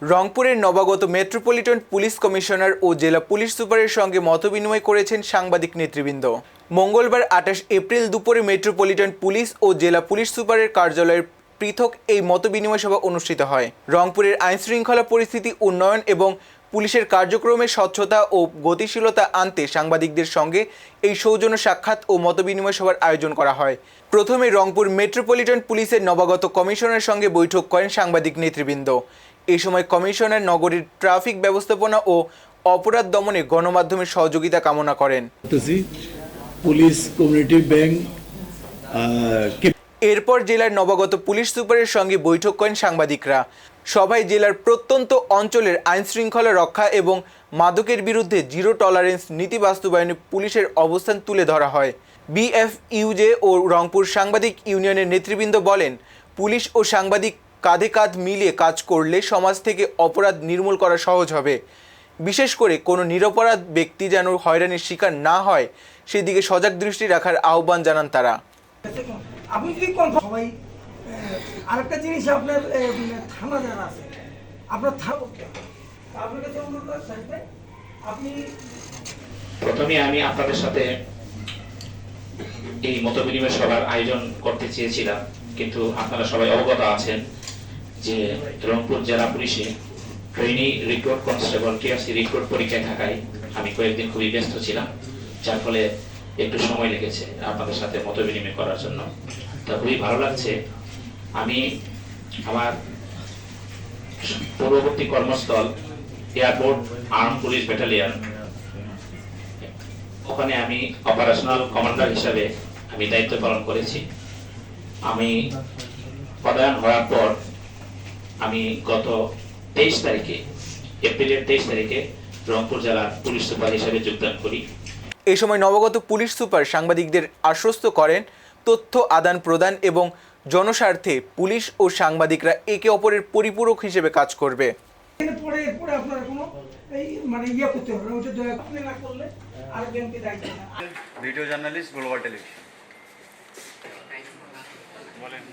রংপুরের নবাগত metropolitan police commissioner ও জেলা পুলিশ সুপারের সঙ্গে মতবিনিময় করেছেন সাংবাদিক নেতৃবৃন্দ। মঙ্গলবার ২৮ এপ্রিল দুপুরে মেট্রোপলিটন পুলিশ ও জেলা পুলিশ সুপারের কার্যালয়ের পৃথক এই মতবিনিময় সভা অনুষ্ঠিত হয়। রংপুরের আইনশৃঙ্খলা পরিস্থিতি উন্নয়ন এবং পুলিশের কার্যক্রমে স্বচ্ছতা ও গতিশীলতা আনতে সাংবাদিকদের সঙ্গে এই সৌজন্য সাক্ষাৎ ও মতবিনিময় সভার আয়োজন করা হয়। প্রথমে রংপুর মেট্রোপলিটন পুলিশের নবাগত কমিশনারের সঙ্গে বৈঠক করেন সাংবাদিক নেতৃবৃন্দ। এই সময় কমিশনার নগরীর ট্রাফিক ব্যবস্থাপনা ও অপরাধ দমনে গণমাধ্যমের সহযোগিতা কামনা করেন। পুলিশ কমিউনিটি ব্যাংক এরপর জেলার নবাগত পুলিশ সুপারের সঙ্গে বৈঠক করেন সাংবাদিকরা। সভায় জেলার প্রত্যন্ত অঞ্চলের আইনশৃঙ্খলা রক্ষা এবং মাদকের বিরুদ্ধে জিরো টলারেন্স নীতি বাস্তবায়নে পুলিশের অবস্থান তুলে ধরা হয়। বিএফইউজে ও রংপুর সাংবাদিক ইউনিয়নের নেতৃবৃন্দ বলেন, পুলিশ ও সাংবাদিক কাঁধে কাঁধ মিলিয়ে কাজ করলে সমাজ থেকে অপরাধ নির্মূল করা সহজ হবে। বিশেষ করে কোনো নিরপরাধ ব্যক্তি যেন হয়রানির শিকার না হয় সেদিকে সজাগ দৃষ্টি রাখার আহ্বান জানান তারা। আপনি যদি সবাই আরেকটা জিনিস আপনার থানা যারা আছে আপনার আপনার কাছে অনুরোধ থাকবে আপনি প্রথমে আমি আপনাদের সাথে এই মতবিনিময় সভার আয়োজন করতে চেয়েছিলাম, কিন্তু আপনারা সবাই অবগত আছেন যে রংপুর জেলা পুলিশে trainee recruit constable TRC recruit পরীক্ষায় থাকায় আমি কয়েকদিন খুবই ব্যস্ত ছিলাম, যার ফলে একটু সময় লেগেছে আপনাদের সাথে মতবিনিময় করার জন্য। তা খুবই ভালো লাগছে, আমি আমার পূর্ববর্তী কর্মস্থল এয়ারপোর্ট আর্ম পুলিশ ব্যাটালিয়ন, ওখানে আমি অপারেশনাল কমান্ডার হিসাবে আমি দায়িত্ব পালন করেছি। আমি পদায়ন হওয়ার পর আমি গত 23 তারিখে এপ্রিলের 23 তারিখে রংপুর জেলার পুলিশ সুপার হিসেবে যোগদান করি। এই সময় নবাগত পুলিশ সুপার সাংবাদিকদের আশ্বস্ত করেন, তথ্য আদান প্রদান এবং জনস্বার্থে পুলিশ ও সাংবাদিকরা একে অপরের পরিপূরক হিসেবে কাজ করবে। পরে পরে আপনারা কোনো এই মানে ইয়ে করতে হবে, ওটা দয়া করে না করলে আর বিএনপি দায়িত্ব না। Video journalist, global television. বলেন।